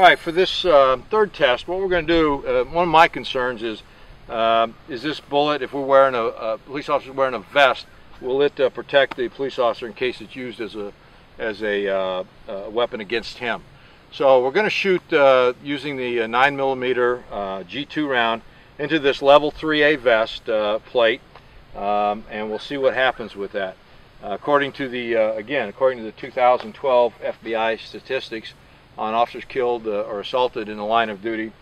All right, for this third test, what we're going to do, one of my concerns is this bullet, if we're wearing a police officer wearing a vest, will it protect the police officer in case it's used as a weapon against him? So we're going to shoot using the 9mm G2 round into this level 3A vest plate, and we'll see what happens with that. According to the 2012 F.B.I. statistics on officers killed or assaulted in the line of duty,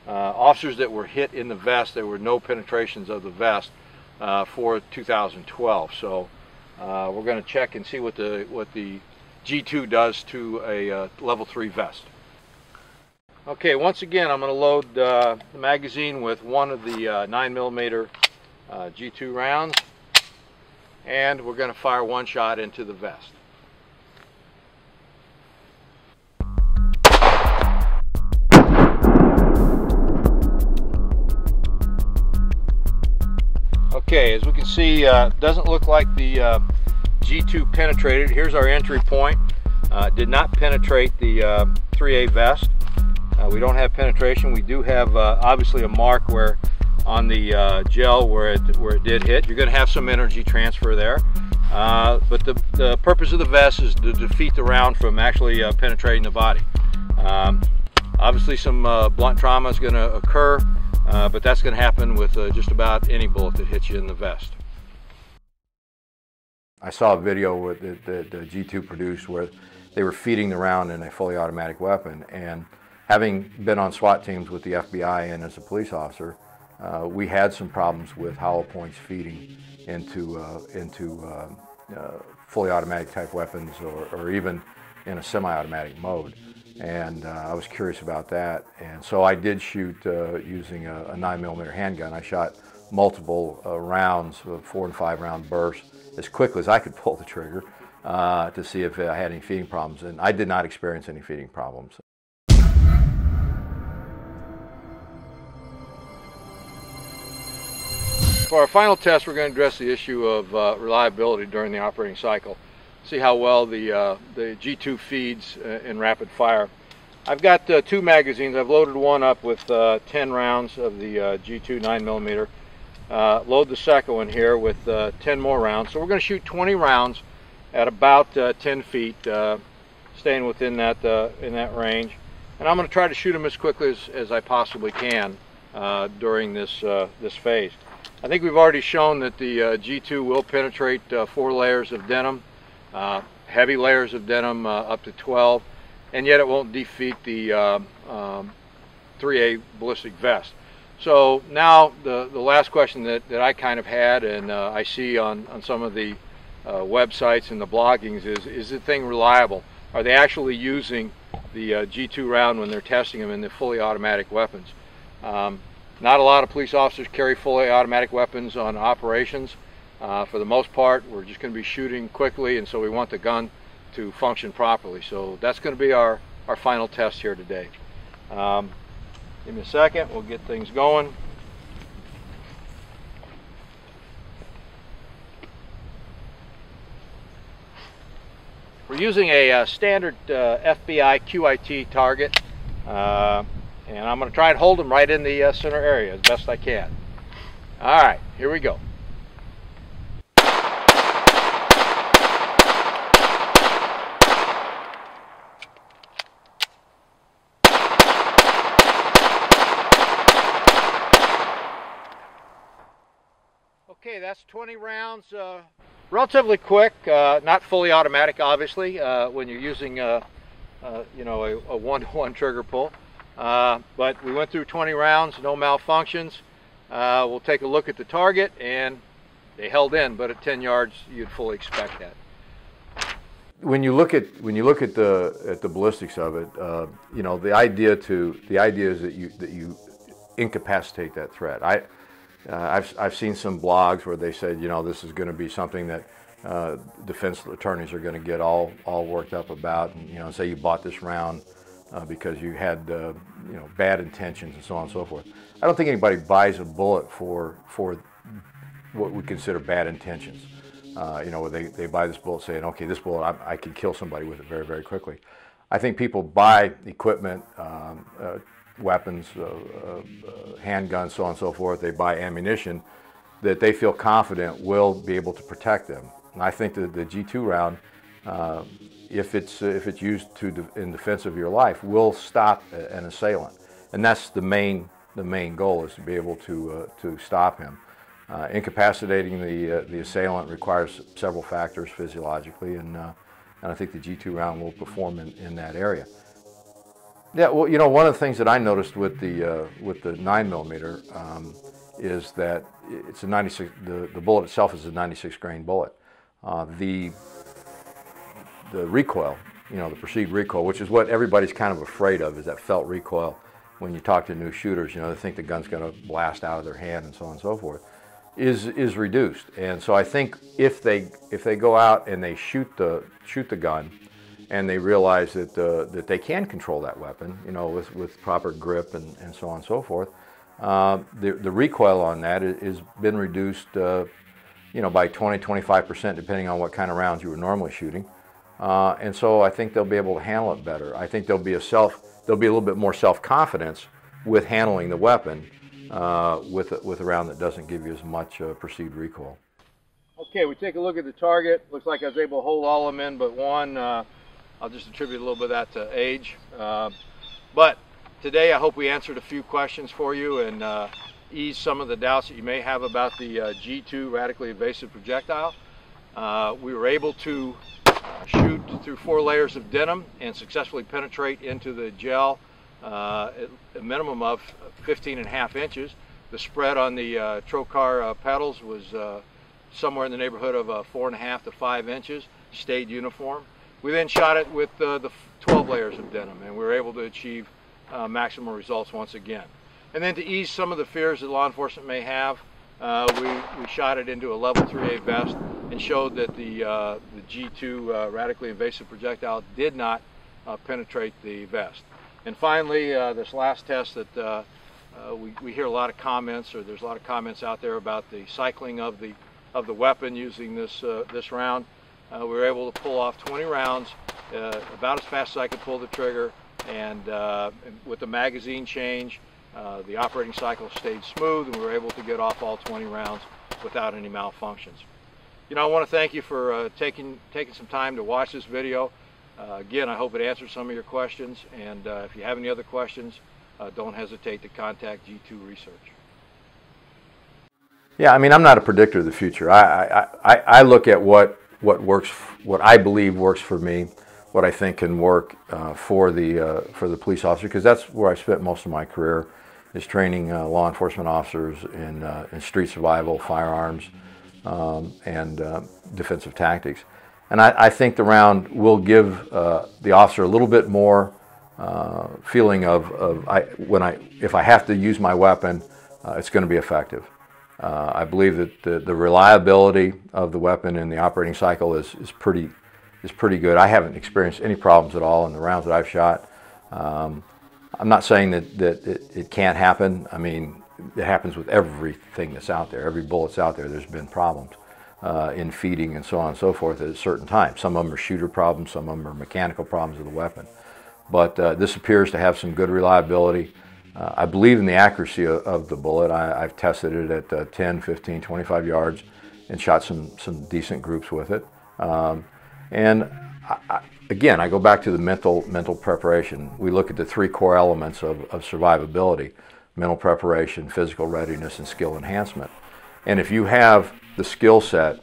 officers that were hit in the vest, there were no penetrations of the vest for 2012. So we're going to check and see what the G2 does to a level 3 vest. Okay, once again I'm going to load the magazine with one of the 9mm G2 rounds, and we're going to fire one shot into the vest. Okay, as we can see, doesn't look like the G2 penetrated. Here's our entry point. Did not penetrate the 3A vest. We don't have penetration. We do have obviously a mark where on the gel where it did hit. You're going to have some energy transfer there. But the purpose of the vest is to defeat the round from actually penetrating the body. Obviously some blunt trauma is going to occur. But that's going to happen with just about any bullet that hits you in the vest. I saw a video that the G2 produced where they were feeding the round in a fully automatic weapon, and having been on SWAT teams with the FBI and as a police officer, we had some problems with hollow points feeding into fully automatic type weapons or even in a semi-automatic mode. And I was curious about that, and so I did shoot using a 9mm handgun. I shot multiple rounds, 4 and 5 round bursts, as quickly as I could pull the trigger to see if I had any feeding problems, and I did not experience any feeding problems. For our final test, we're going to address the issue of reliability during the operating cycle. See how well the G2 feeds in rapid fire. I've got 2 magazines. I've loaded one up with 10 rounds of the G2 9mm. Load the second one here with 10 more rounds. So we're going to shoot 20 rounds at about 10 feet, staying within that in that range. And I'm going to try to shoot them as quickly as I possibly can during this phase. I think we've already shown that the G2 will penetrate 4 layers of denim. Heavy layers of denim up to 12, and yet it won't defeat the 3A ballistic vest. So now the last question that I kind of had, and I see on some of the websites and the bloggings, is the thing reliable? Are they actually using the G2 round when they're testing them in the fully automatic weapons? Not a lot of police officers carry fully automatic weapons on operations. For the most part, we're just going to be shooting quickly, and so we want the gun to function properly. So that's going to be our final test here today. Give me a second, we'll get things going. We're using a standard F.B.I. QIT target, and I'm going to try and hold them right in the center area as best I can. All right, here we go. Okay, that's 20 rounds, relatively quick, not fully automatic obviously when you're using a one-to-one trigger pull, but we went through 20 rounds, no malfunctions. We'll take a look at the target, and they held in, but at 10 yards you'd fully expect that. When you look at the ballistics of it, the idea is that you incapacitate that threat. I've seen some blogs where they said, this is going to be something that defense attorneys are going to get all worked up about, and say you bought this round because you had bad intentions and so on and so forth. I don't think anybody buys a bullet for what we consider bad intentions. They buy this bullet saying, okay, this bullet I could kill somebody with it very, very quickly. I think people buy equipment, weapons, handguns, so on and so forth. They buy ammunition that they feel confident will be able to protect them. And I think that the G2 round, if it's used in defense of your life, will stop an assailant. And that's the main goal, is to be able to stop him. Incapacitating the assailant requires several factors physiologically, and I think the G2 round will perform in that area. Yeah, well, you know, one of the things that I noticed with the 9mm is that it's a 96. The bullet itself is a 96 grain bullet. The recoil, you know, the perceived recoil, which is what everybody's kind of afraid of, is that felt recoil. When you talk to new shooters, you know, they think the gun's going to blast out of their hand and so on and so forth, is reduced. And so I think if they go out and they shoot the gun, and they realize that they can control that weapon, you know, with proper grip and so on and so forth, the recoil on that has been reduced, you know, by 20–25%, depending on what kind of rounds you were normally shooting. And so I think they'll be able to handle it better. I think there'll be a little bit more self-confidence with handling the weapon with a round that doesn't give you as much perceived recoil. Okay, we take a look at the target. Looks like I was able to hold all of them in but one. I'll just attribute a little bit of that to age. But today I hope we answered a few questions for you and ease some of the doubts that you may have about the G2 Radically Invasive Projectile. We were able to shoot through 4 layers of denim and successfully penetrate into the gel at a minimum of 15.5 inches. The spread on the trocar pedals was somewhere in the neighborhood of 4.5 to 5 inches, stayed uniform. We then shot it with the 12 layers of denim, and we were able to achieve maximum results once again. And then to ease some of the fears that law enforcement may have, we shot it into a level 3A vest and showed that the G2 Radically Invasive Projectile did not penetrate the vest. And finally, this last test that we hear a lot of comments, or there's a lot of comments out there about the cycling of the weapon using this round. We were able to pull off 20 rounds about as fast as I could pull the trigger, and with the magazine change, the operating cycle stayed smooth, and we were able to get off all 20 rounds without any malfunctions. You know, I want to thank you for taking some time to watch this video. Again, I hope it answered some of your questions, and if you have any other questions, don't hesitate to contact G2 Research. Yeah, I mean, I'm not a predictor of the future. I look at what works, what I believe works for me, what I think can work for the police officer, because that's where I've spent most of my career, is training law enforcement officers in street survival, firearms, and defensive tactics. And I think the round will give the officer a little bit more feeling if I have to use my weapon, it's going to be effective. I believe that the reliability of the weapon in the operating cycle is pretty good. I haven't experienced any problems at all in the rounds that I've shot. I'm not saying that it can't happen. I mean, it happens with everything that's out there. Every bullet that's out there, there's been problems in feeding and so on and so forth at a certain time. Some of them are shooter problems, some of them are mechanical problems of the weapon. But this appears to have some good reliability. I believe in the accuracy of the bullet. I've tested it at 10, 15, 25 yards and shot some decent groups with it. Again, I go back to the mental preparation. We look at the 3 core elements of survivability: mental preparation, physical readiness, and skill enhancement. And if you have the skill set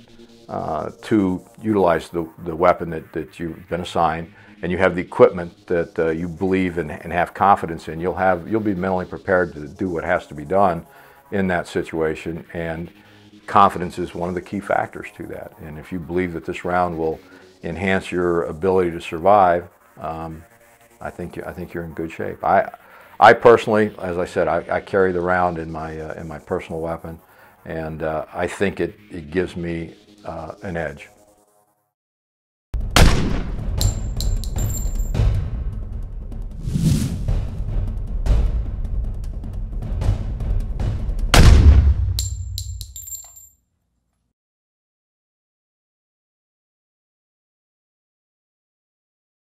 to utilize the weapon that you've been assigned, and you have the equipment that you believe in and have confidence in, you'll be mentally prepared to do what has to be done in that situation. And confidence is one of the key factors to that. And if you believe that this round will enhance your ability to survive, I think you're in good shape. I personally, as I said, I carry the round in my personal weapon, and I think it gives me an edge.